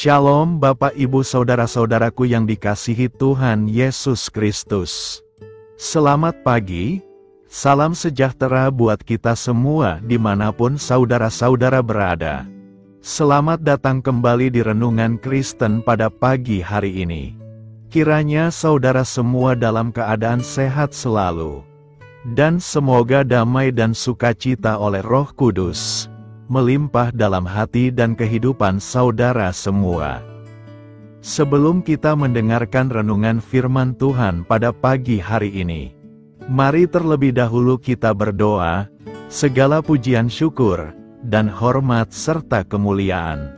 Shalom Bapak Ibu Saudara-saudaraku yang dikasihi Tuhan Yesus Kristus. Selamat pagi, salam sejahtera buat kita semua dimanapun saudara-saudara berada. Selamat datang kembali di Renungan Kristen pada pagi hari ini. Kiranya saudara semua dalam keadaan sehat selalu. Dan semoga damai dan sukacita oleh Roh Kudus melimpah dalam hati dan kehidupan saudara semua. Sebelum kita mendengarkan renungan firman Tuhan pada pagi hari ini, mari terlebih dahulu kita berdoa. Segala pujian syukur dan hormat serta kemuliaan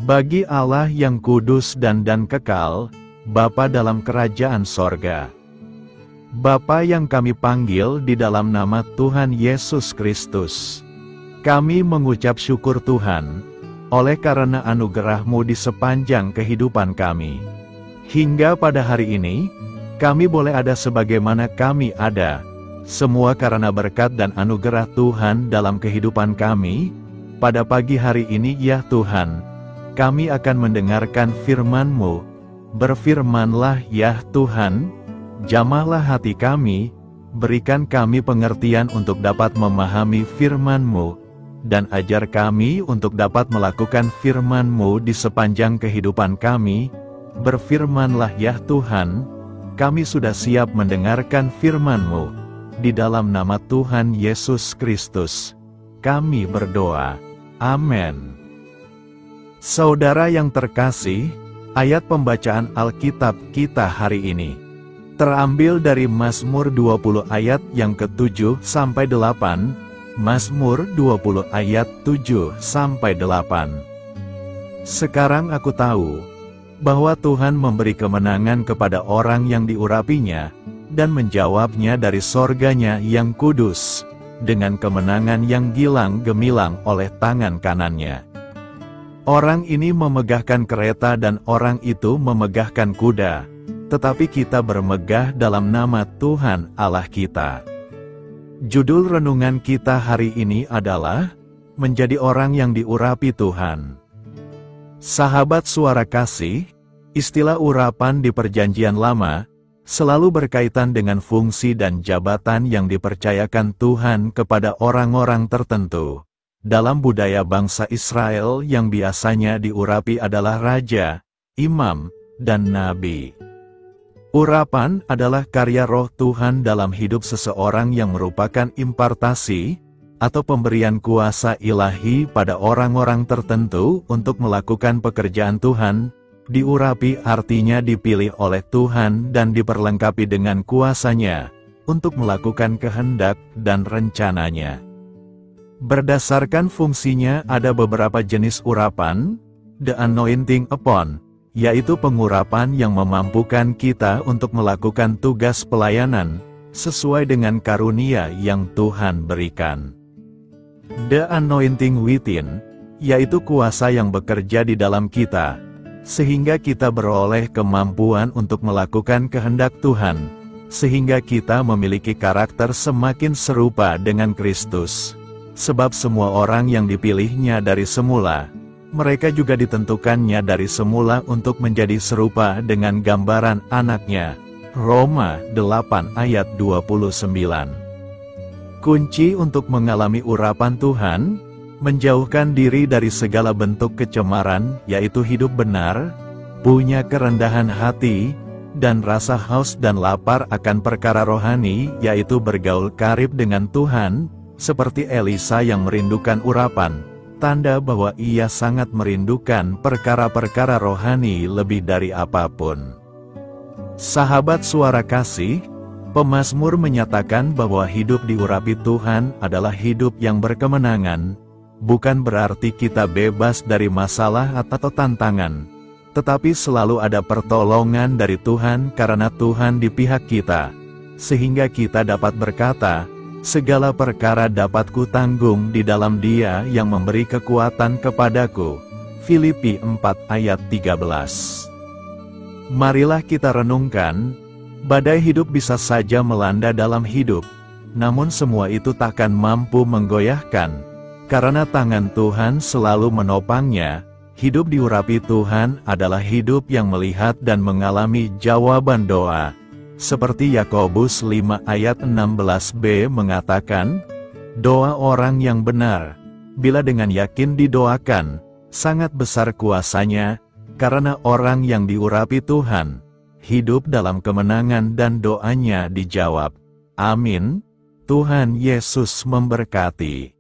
bagi Allah yang kudus dan kekal, Bapa dalam kerajaan sorga. Bapa yang kami panggil di dalam nama Tuhan Yesus Kristus. Kami mengucap syukur Tuhan, oleh karena anugerah-Mu di sepanjang kehidupan kami. Hingga pada hari ini, kami boleh ada sebagaimana kami ada, semua karena berkat dan anugerah Tuhan dalam kehidupan kami. Pada pagi hari ini ya Tuhan, kami akan mendengarkan firman-Mu. Berfirmanlah ya Tuhan, jamahlah hati kami, berikan kami pengertian untuk dapat memahami firman-Mu, dan ajar kami untuk dapat melakukan firman-Mu di sepanjang kehidupan kami. Berfirmanlah ya Tuhan, kami sudah siap mendengarkan firman-Mu. Di dalam nama Tuhan Yesus Kristus, kami berdoa. Amin. Saudara yang terkasih, ayat pembacaan Alkitab kita hari ini terambil dari Mazmur 20 ayat yang ke-7 sampai 8. Mazmur 20 ayat 7 sampai 8. Sekarang aku tahu bahwa Tuhan memberi kemenangan kepada orang yang diurapinya dan menjawabnya dari sorganya yang kudus dengan kemenangan yang gilang gemilang oleh tangan kanannya. Orang ini memegahkan kereta dan orang itu memegahkan kuda, tetapi kita bermegah dalam nama Tuhan Allah kita. Judul renungan kita hari ini adalah menjadi orang yang diurapi Tuhan. Sahabat suara kasih, istilah urapan di Perjanjian Lama selalu berkaitan dengan fungsi dan jabatan yang dipercayakan Tuhan kepada orang-orang tertentu. Dalam budaya bangsa Israel yang biasanya diurapi adalah raja, imam, dan nabi. Urapan adalah karya roh Tuhan dalam hidup seseorang yang merupakan impartasi atau pemberian kuasa ilahi pada orang-orang tertentu untuk melakukan pekerjaan Tuhan. Diurapi artinya dipilih oleh Tuhan dan diperlengkapi dengan kuasanya untuk melakukan kehendak dan rencananya. Berdasarkan fungsinya ada beberapa jenis urapan. The anointing upon, yaitu pengurapan yang memampukan kita untuk melakukan tugas pelayanan, sesuai dengan karunia yang Tuhan berikan. The anointing within, yaitu kuasa yang bekerja di dalam kita, sehingga kita beroleh kemampuan untuk melakukan kehendak Tuhan, sehingga kita memiliki karakter semakin serupa dengan Kristus. Sebab semua orang yang dipilihnya dari semula, mereka juga ditentukannya dari semula untuk menjadi serupa dengan gambaran anaknya. Roma 8 ayat 29. Kunci untuk mengalami urapan Tuhan, menjauhkan diri dari segala bentuk kecemaran, yaitu hidup benar, punya kerendahan hati, dan rasa haus dan lapar akan perkara rohani, yaitu bergaul karib dengan Tuhan, seperti Elisa yang merindukan urapan. Tanda bahwa ia sangat merindukan perkara-perkara rohani lebih dari apapun. Sahabat suara kasih, pemazmur menyatakan bahwa hidup diurapi Tuhan adalah hidup yang berkemenangan. Bukan berarti kita bebas dari masalah atau tantangan, tetapi selalu ada pertolongan dari Tuhan karena Tuhan di pihak kita, sehingga kita dapat berkata, segala perkara dapat kutanggung di dalam Dia yang memberi kekuatan kepadaku. Filipi 4 ayat 13. Marilah kita renungkan, badai hidup bisa saja melanda dalam hidup, namun semua itu takkan mampu menggoyahkan, karena tangan Tuhan selalu menopangnya. Hidup diurapi Tuhan adalah hidup yang melihat dan mengalami jawaban doa. Seperti Yakobus 5 ayat 16b mengatakan, doa orang yang benar, bila dengan yakin didoakan, sangat besar kuasanya, karena orang yang diurapi Tuhan, hidup dalam kemenangan dan doanya dijawab. Amin. Tuhan Yesus memberkati.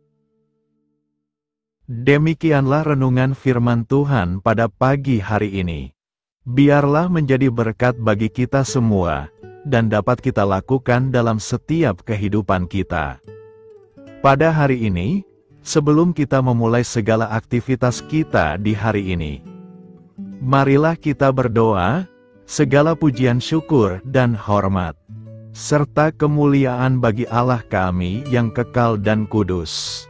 Demikianlah renungan firman Tuhan pada pagi hari ini. Biarlah menjadi berkat bagi kita semua, dan dapat kita lakukan dalam setiap kehidupan kita. Pada hari ini, sebelum kita memulai segala aktivitas kita di hari ini, marilah kita berdoa, segala pujian syukur dan hormat, serta kemuliaan bagi Allah kami yang kekal dan kudus.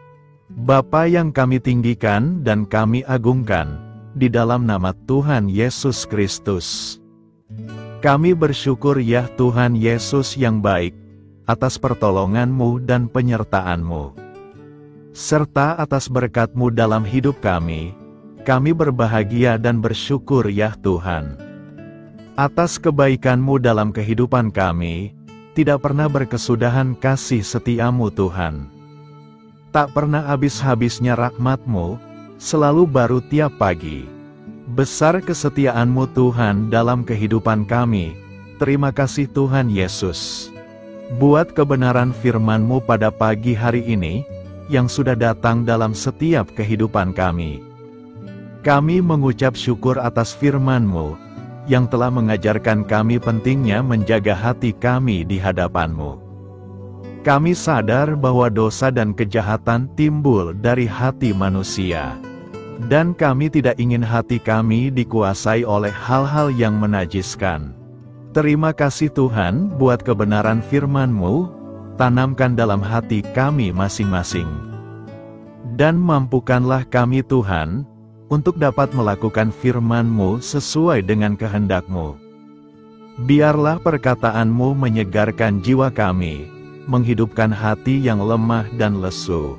Bapa yang kami tinggikan dan kami agungkan, di dalam nama Tuhan Yesus Kristus. Kami bersyukur ya Tuhan Yesus yang baik, atas pertolongan-Mu dan penyertaan-Mu. Serta atas berkat-Mu dalam hidup kami berbahagia dan bersyukur ya Tuhan. Atas kebaikan-Mu dalam kehidupan kami, tidak pernah berkesudahan kasih setia-Mu Tuhan. Tak pernah habis-habisnya rahmat-Mu, selalu baru tiap pagi. Besar kesetiaan-Mu Tuhan dalam kehidupan kami. Terima kasih Tuhan Yesus. Buat kebenaran firman-Mu pada pagi hari ini, yang sudah datang dalam setiap kehidupan kami. Kami mengucap syukur atas firman-Mu, yang telah mengajarkan kami pentingnya menjaga hati kami di hadapan-Mu. Kami sadar bahwa dosa dan kejahatan timbul dari hati manusia. Dan kami tidak ingin hati kami dikuasai oleh hal-hal yang menajiskan. Terima kasih Tuhan buat kebenaran firman-Mu, tanamkan dalam hati kami masing-masing. Dan mampukanlah kami Tuhan, untuk dapat melakukan firman-Mu sesuai dengan kehendak-Mu. Biarlah perkataan-Mu menyegarkan jiwa kami, menghidupkan hati yang lemah dan lesu,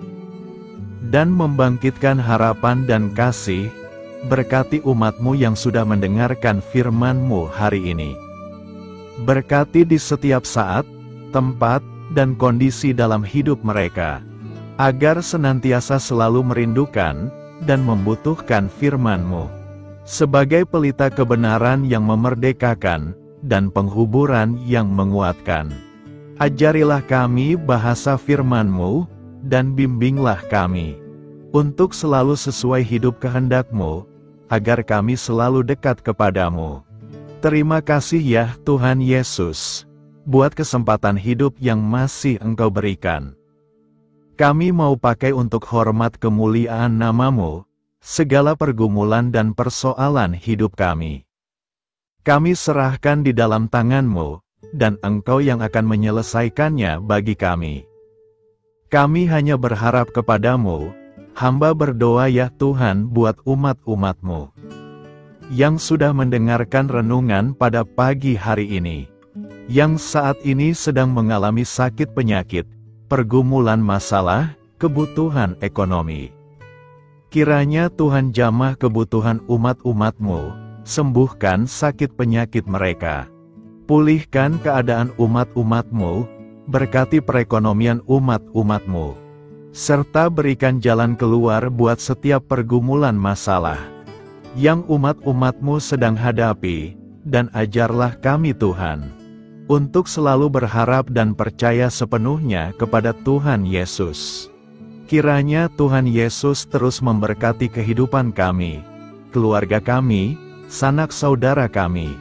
dan membangkitkan harapan dan kasih. Berkati umat-Mu yang sudah mendengarkan firman-Mu hari ini. Berkati di setiap saat, tempat, dan kondisi dalam hidup mereka, agar senantiasa selalu merindukan dan membutuhkan firman-Mu, sebagai pelita kebenaran yang memerdekakan, dan penghuburan yang menguatkan. Ajarilah kami bahasa firman-Mu, dan bimbinglah kami, untuk selalu sesuai hidup kehendak-Mu, agar kami selalu dekat kepadamu. Terima kasih ya Tuhan Yesus, buat kesempatan hidup yang masih Engkau berikan. Kami mau pakai untuk hormat kemuliaan nama-Mu, segala pergumulan dan persoalan hidup kami. Kami serahkan di dalam tangan-Mu, dan Engkau yang akan menyelesaikannya bagi kami. Kami hanya berharap kepadamu, hamba berdoa ya Tuhan buat umat-umat-Mu, yang sudah mendengarkan renungan pada pagi hari ini, yang saat ini sedang mengalami sakit penyakit, pergumulan masalah, kebutuhan ekonomi. Kiranya Tuhan jamah kebutuhan umat-umat-Mu, sembuhkan sakit penyakit mereka. Pulihkan keadaan umat-umat-Mu, berkati perekonomian umat-umat-Mu, serta berikan jalan keluar buat setiap pergumulan masalah yang umat-umat-Mu sedang hadapi, dan ajarlah kami Tuhan, untuk selalu berharap dan percaya sepenuhnya kepada Tuhan Yesus. Kiranya Tuhan Yesus terus memberkati kehidupan kami, keluarga kami, sanak saudara kami,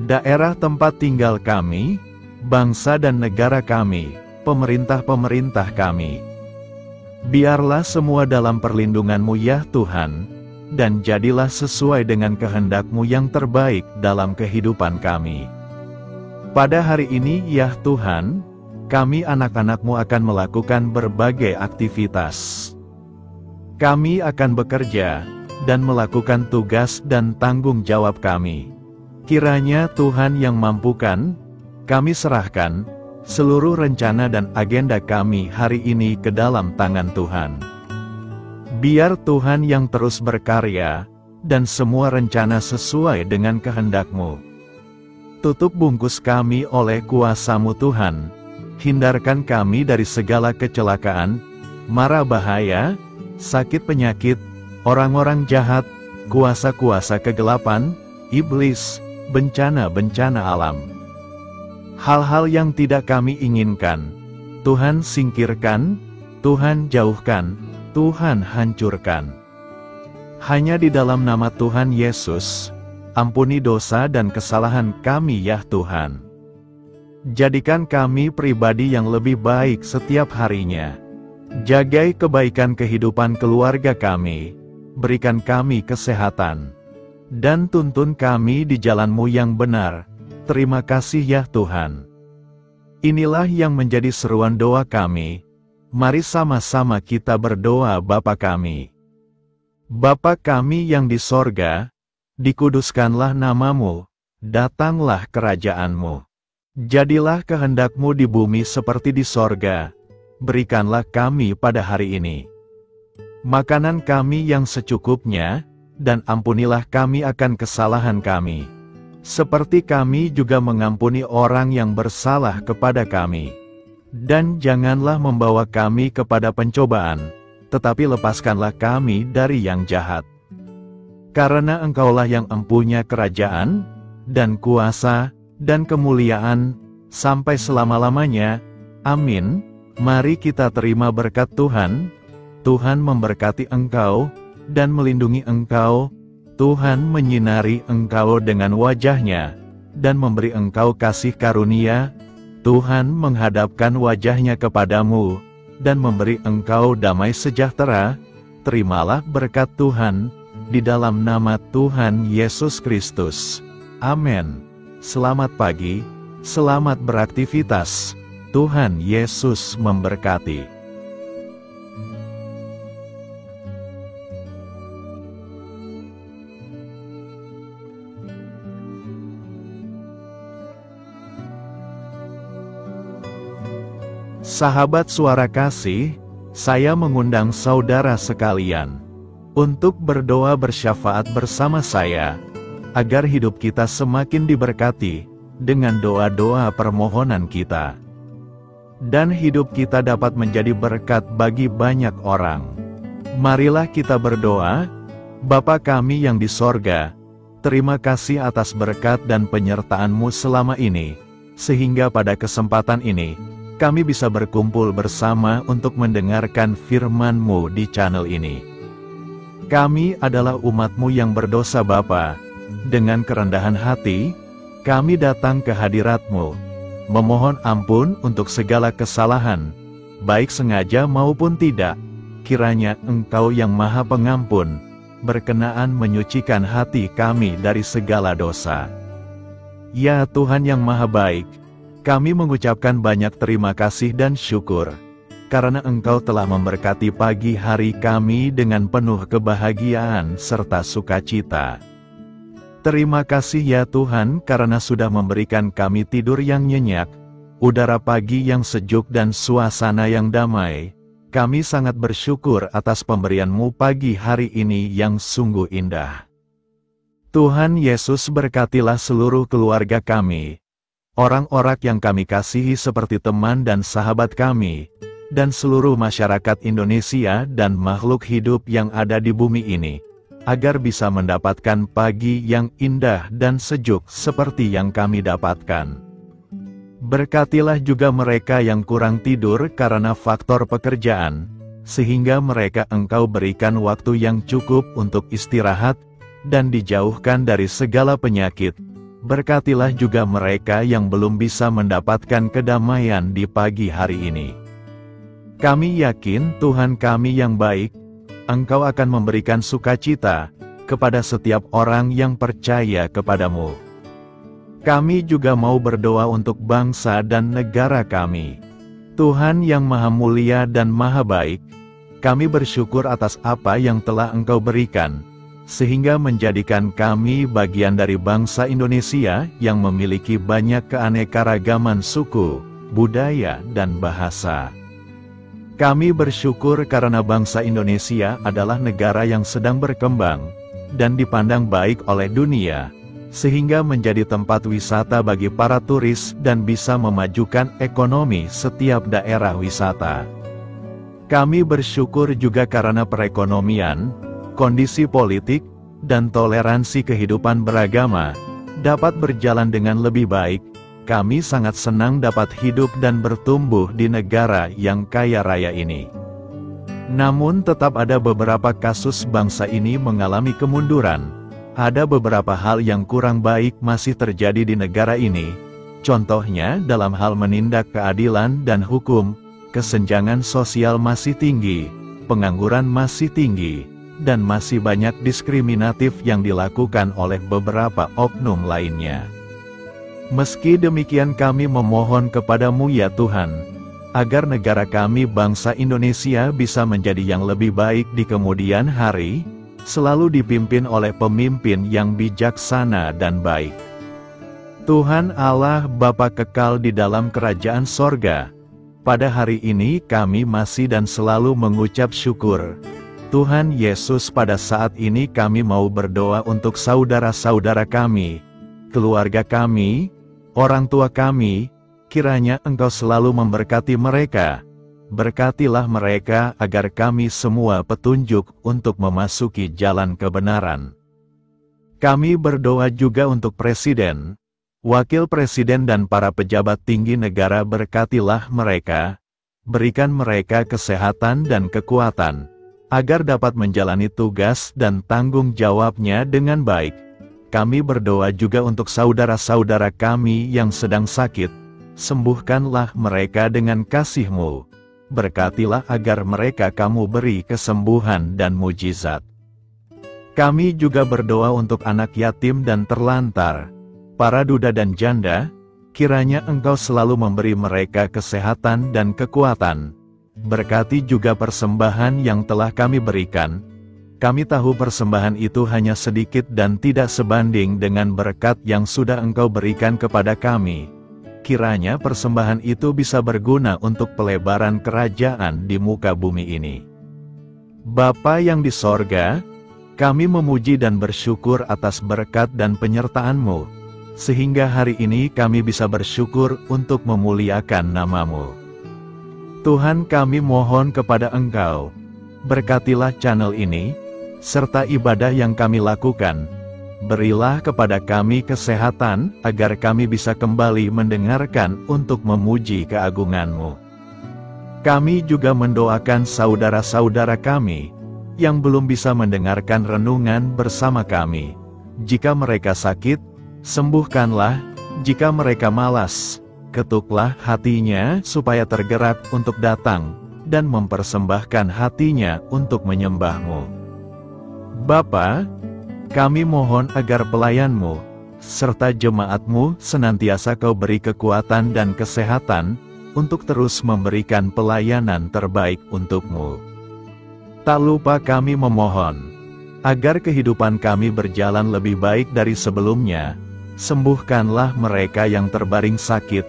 daerah tempat tinggal kami, bangsa dan negara kami, pemerintah-pemerintah kami. Biarlah semua dalam perlindungan-Mu ya Tuhan, dan jadilah sesuai dengan kehendak-Mu yang terbaik dalam kehidupan kami. Pada hari ini ya Tuhan, kami anak-anak-Mu akan melakukan berbagai aktivitas. Kami akan bekerja, dan melakukan tugas dan tanggung jawab kami. Kiranya Tuhan yang mampukan, kami serahkan seluruh rencana dan agenda kami hari ini ke dalam tangan Tuhan. Biar Tuhan yang terus berkarya, dan semua rencana sesuai dengan kehendak-Mu. Tutup bungkus kami oleh kuasa-Mu Tuhan, hindarkan kami dari segala kecelakaan, mara bahaya, sakit penyakit, orang-orang jahat, kuasa-kuasa kegelapan, iblis, bencana-bencana alam. Hal-hal yang tidak kami inginkan, Tuhan singkirkan, Tuhan jauhkan, Tuhan hancurkan. Hanya di dalam nama Tuhan Yesus, ampuni dosa dan kesalahan kami ya Tuhan. Jadikan kami pribadi yang lebih baik setiap harinya. Jagai kebaikan kehidupan keluarga kami, berikan kami kesehatan, dan tuntun kami di jalan-Mu yang benar. Terima kasih ya Tuhan. Inilah yang menjadi seruan doa kami. Mari sama-sama kita berdoa. Bapa kami. Bapa kami yang di sorga, dikuduskanlah nama-Mu, datanglah kerajaan-Mu. Jadilah kehendak-Mu di bumi seperti di sorga. Berikanlah kami pada hari ini makanan kami yang secukupnya, dan ampunilah kami akan kesalahan kami, seperti kami juga mengampuni orang yang bersalah kepada kami. Dan janganlah membawa kami kepada pencobaan, tetapi lepaskanlah kami dari yang jahat. Karena Engkaulah yang empunya kerajaan, dan kuasa, dan kemuliaan, sampai selama-lamanya. Amin. Mari kita terima berkat Tuhan. Tuhan memberkati engkau, dan melindungi engkau. Tuhan menyinari engkau dengan wajah-Nya, dan memberi engkau kasih karunia. Tuhan menghadapkan wajah-Nya kepadamu, dan memberi engkau damai sejahtera. Terimalah berkat Tuhan, di dalam nama Tuhan Yesus Kristus. Amin. Selamat pagi, selamat beraktivitas. Tuhan Yesus memberkati. Sahabat Suara Kasih, saya mengundang saudara sekalian untuk berdoa bersyafaat bersama saya, agar hidup kita semakin diberkati dengan doa-doa permohonan kita, dan hidup kita dapat menjadi berkat bagi banyak orang. Marilah kita berdoa. Bapa kami yang di sorga, terima kasih atas berkat dan penyertaan-Mu selama ini, sehingga pada kesempatan ini, kami bisa berkumpul bersama untuk mendengarkan firman-Mu di channel ini. Kami adalah umat-Mu yang berdosa Bapa. Dengan kerendahan hati, kami datang ke hadirat-Mu, memohon ampun untuk segala kesalahan, baik sengaja maupun tidak. Kiranya Engkau yang Maha Pengampun, berkenaan menyucikan hati kami dari segala dosa. Ya Tuhan yang Maha Baik, kami mengucapkan banyak terima kasih dan syukur, karena Engkau telah memberkati pagi hari kami dengan penuh kebahagiaan serta sukacita. Terima kasih ya Tuhan karena sudah memberikan kami tidur yang nyenyak, udara pagi yang sejuk dan suasana yang damai. Kami sangat bersyukur atas pemberian-Mu pagi hari ini yang sungguh indah. Tuhan Yesus berkatilah seluruh keluarga kami, orang-orang yang kami kasihi seperti teman dan sahabat kami, dan seluruh masyarakat Indonesia dan makhluk hidup yang ada di bumi ini, agar bisa mendapatkan pagi yang indah dan sejuk seperti yang kami dapatkan. Berkatilah juga mereka yang kurang tidur karena faktor pekerjaan, sehingga mereka Engkau berikan waktu yang cukup untuk istirahat, dan dijauhkan dari segala penyakit. Berkatilah juga mereka yang belum bisa mendapatkan kedamaian di pagi hari ini. Kami yakin Tuhan kami yang baik, Engkau akan memberikan sukacita kepada setiap orang yang percaya kepadamu. Kami juga mau berdoa untuk bangsa dan negara kami. Tuhan yang Maha Mulia dan Maha Baik, kami bersyukur atas apa yang telah Engkau berikan, sehingga menjadikan kami bagian dari bangsa Indonesia yang memiliki banyak keanekaragaman suku, budaya, dan bahasa. Kami bersyukur karena bangsa Indonesia adalah negara yang sedang berkembang dan dipandang baik oleh dunia, sehingga menjadi tempat wisata bagi para turis dan bisa memajukan ekonomi setiap daerah wisata. Kami bersyukur juga karena perekonomian, kondisi politik, dan toleransi kehidupan beragama dapat berjalan dengan lebih baik. Kami sangat senang dapat hidup dan bertumbuh di negara yang kaya raya ini. Namun tetap ada beberapa kasus bangsa ini mengalami kemunduran. Ada beberapa hal yang kurang baik masih terjadi di negara ini. Contohnya dalam hal menindak keadilan dan hukum, kesenjangan sosial masih tinggi, pengangguran masih tinggi, dan masih banyak diskriminatif yang dilakukan oleh beberapa oknum lainnya. Meski demikian kami memohon kepadamu ya Tuhan, agar negara kami bangsa Indonesia bisa menjadi yang lebih baik di kemudian hari, selalu dipimpin oleh pemimpin yang bijaksana dan baik. Tuhan Allah Bapa kekal di dalam kerajaan sorga, pada hari ini kami masih dan selalu mengucap syukur. Tuhan Yesus, pada saat ini kami mau berdoa untuk saudara-saudara kami, keluarga kami, orang tua kami, kiranya Engkau selalu memberkati mereka. Berkatilah mereka agar kami semua petunjuk untuk memasuki jalan kebenaran. Kami berdoa juga untuk Presiden, Wakil Presiden dan para pejabat tinggi negara. Berkatilah mereka, berikan mereka kesehatan dan kekuatan, agar dapat menjalani tugas dan tanggung jawabnya dengan baik. Kami berdoa juga untuk saudara-saudara kami yang sedang sakit, sembuhkanlah mereka dengan kasih-Mu. Berkatilah agar mereka Kamu beri kesembuhan dan mujizat. Kami juga berdoa untuk anak yatim dan terlantar, para duda dan janda, kiranya Engkau selalu memberi mereka kesehatan dan kekuatan. Berkati juga persembahan yang telah kami berikan. Kami tahu persembahan itu hanya sedikit dan tidak sebanding dengan berkat yang sudah Engkau berikan kepada kami. Kiranya persembahan itu bisa berguna untuk pelebaran kerajaan di muka bumi ini. Bapa yang di sorga, kami memuji dan bersyukur atas berkat dan penyertaan-Mu, sehingga hari ini kami bisa bersyukur untuk memuliakan nama-Mu. Tuhan, kami mohon kepada Engkau, berkatilah channel ini, serta ibadah yang kami lakukan. Berilah kepada kami kesehatan, agar kami bisa kembali mendengarkan untuk memuji keagungan-Mu. Kami juga mendoakan saudara-saudara kami, yang belum bisa mendengarkan renungan bersama kami. Jika mereka sakit, sembuhkanlah. Jika mereka malas, ketuklah hatinya supaya tergerak untuk datang, dan mempersembahkan hatinya untuk menyembah-Mu. Bapa, kami mohon agar pelayan-Mu, serta jemaat-Mu senantiasa Kau beri kekuatan dan kesehatan, untuk terus memberikan pelayanan terbaik untuk-Mu. Tak lupa kami memohon, agar kehidupan kami berjalan lebih baik dari sebelumnya. Sembuhkanlah mereka yang terbaring sakit,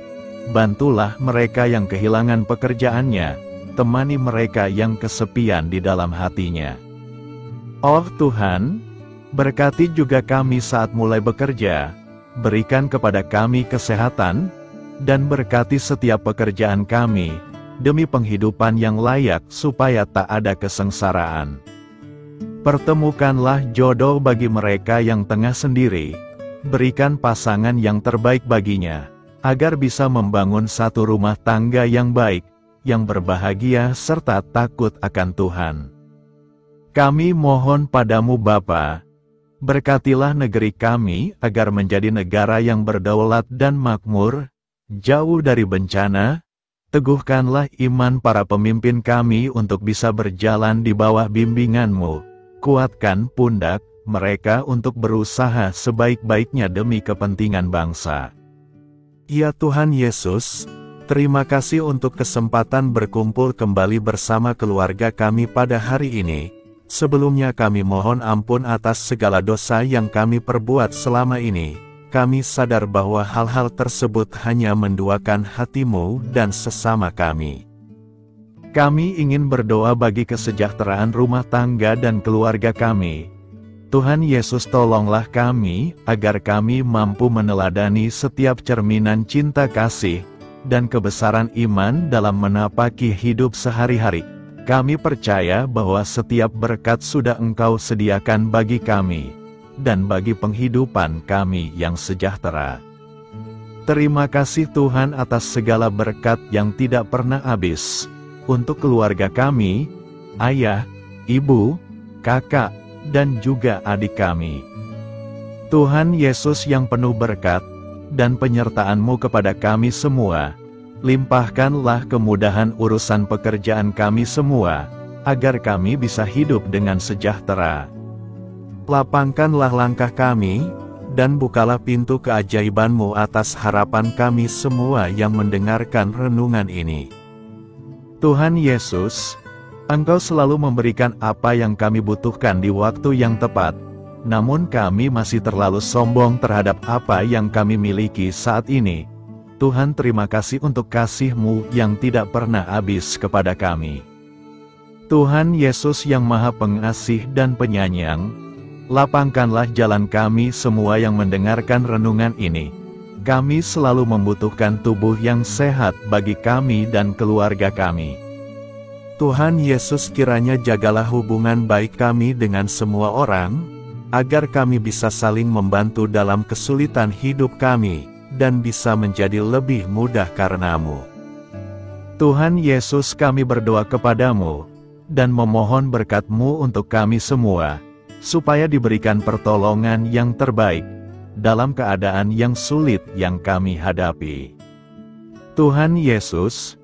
bantulah mereka yang kehilangan pekerjaannya, temani mereka yang kesepian di dalam hatinya. Oh Tuhan, berkati juga kami saat mulai bekerja, berikan kepada kami kesehatan, dan berkati setiap pekerjaan kami, demi penghidupan yang layak supaya tak ada kesengsaraan. Pertemukanlah jodoh bagi mereka yang tengah sendiri, berikan pasangan yang terbaik baginya, agar bisa membangun satu rumah tangga yang baik, yang berbahagia serta takut akan Tuhan. Kami mohon padamu Bapa, berkatilah negeri kami agar menjadi negara yang berdaulat dan makmur, jauh dari bencana. Teguhkanlah iman para pemimpin kami untuk bisa berjalan di bawah bimbingan-Mu. Kuatkan pundak mereka untuk berusaha sebaik-baiknya demi kepentingan bangsa. Ya Tuhan Yesus, terima kasih untuk kesempatan berkumpul kembali bersama keluarga kami pada hari ini. Sebelumnya kami mohon ampun atas segala dosa yang kami perbuat selama ini. Kami sadar bahwa hal-hal tersebut hanya menduakan hati-Mu dan sesama kami. Kami ingin berdoa bagi kesejahteraan rumah tangga dan keluarga kami. Tuhan Yesus, tolonglah kami, agar kami mampu meneladani setiap cerminan cinta kasih dan kebesaran iman dalam menapaki hidup sehari-hari. Kami percaya bahwa setiap berkat sudah Engkau sediakan bagi kami, dan bagi penghidupan kami yang sejahtera. Terima kasih Tuhan atas segala berkat yang tidak pernah habis, untuk keluarga kami, ayah, ibu, kakak, dan juga adik kami. Tuhan Yesus yang penuh berkat dan penyertaan-Mu kepada kami semua, limpahkanlah kemudahan urusan pekerjaan kami semua, agar kami bisa hidup dengan sejahtera. Lapangkanlah langkah kami, dan bukalah pintu keajaiban-Mu atas harapan kami semua yang mendengarkan renungan ini. Tuhan Yesus, Engkau selalu memberikan apa yang kami butuhkan di waktu yang tepat, namun kami masih terlalu sombong terhadap apa yang kami miliki saat ini. Tuhan, terima kasih untuk kasih-Mu yang tidak pernah habis kepada kami. Tuhan Yesus yang Maha Pengasih dan Penyayang, lapangkanlah jalan kami semua yang mendengarkan renungan ini. Kami selalu membutuhkan tubuh yang sehat bagi kami dan keluarga kami. Tuhan Yesus, kiranya jagalah hubungan baik kami dengan semua orang, agar kami bisa saling membantu dalam kesulitan hidup kami, dan bisa menjadi lebih mudah karena-Mu. Tuhan Yesus, kami berdoa kepada-Mu, dan memohon berkat-Mu untuk kami semua, supaya diberikan pertolongan yang terbaik, dalam keadaan yang sulit yang kami hadapi. Tuhan Yesus,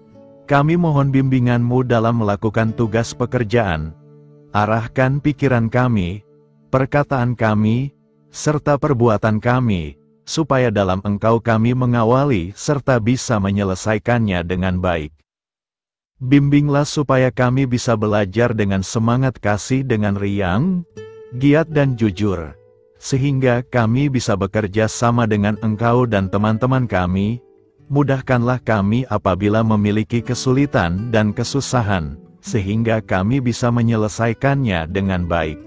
kami mohon bimbingan-Mu dalam melakukan tugas pekerjaan. Arahkan pikiran kami, perkataan kami, serta perbuatan kami, supaya dalam Engkau kami mengawali serta bisa menyelesaikannya dengan baik. Bimbinglah supaya kami bisa belajar dengan semangat kasih dengan riang, giat dan jujur, sehingga kami bisa bekerja sama dengan Engkau dan teman-teman kami. Mudahkanlah kami apabila memiliki kesulitan dan kesusahan, sehingga kami bisa menyelesaikannya dengan baik.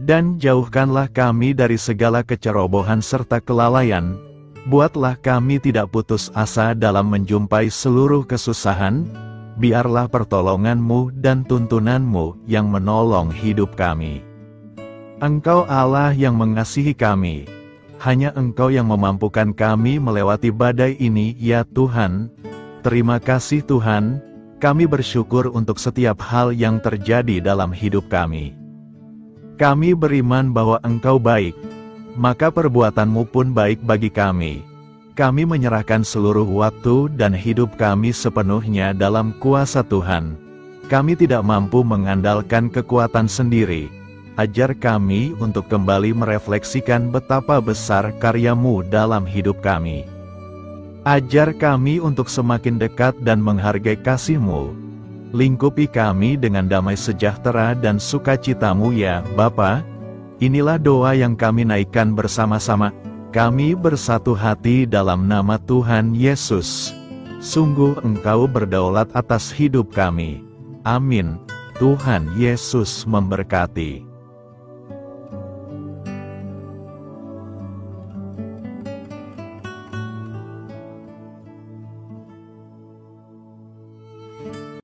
Dan jauhkanlah kami dari segala kecerobohan serta kelalaian. Buatlah kami tidak putus asa dalam menjumpai seluruh kesusahan. Biarlah pertolongan-Mu dan tuntunan-Mu yang menolong hidup kami. Engkau Allah yang mengasihi kami. Hanya Engkau yang memampukan kami melewati badai ini, ya Tuhan. Terima kasih Tuhan, kami bersyukur untuk setiap hal yang terjadi dalam hidup kami. Kami beriman bahwa Engkau baik, maka perbuatan-Mu pun baik bagi kami. Kami menyerahkan seluruh waktu dan hidup kami sepenuhnya dalam kuasa Tuhan. Kami tidak mampu mengandalkan kekuatan sendiri. Ajar kami untuk kembali merefleksikan betapa besar karya-Mu dalam hidup kami. Ajar kami untuk semakin dekat dan menghargai kasih-Mu. Lingkupi kami dengan damai sejahtera dan sukacita-Mu, ya Bapa. Inilah doa yang kami naikkan bersama-sama. Kami bersatu hati dalam nama Tuhan Yesus. Sungguh Engkau berdaulat atas hidup kami. Amin. Tuhan Yesus memberkati.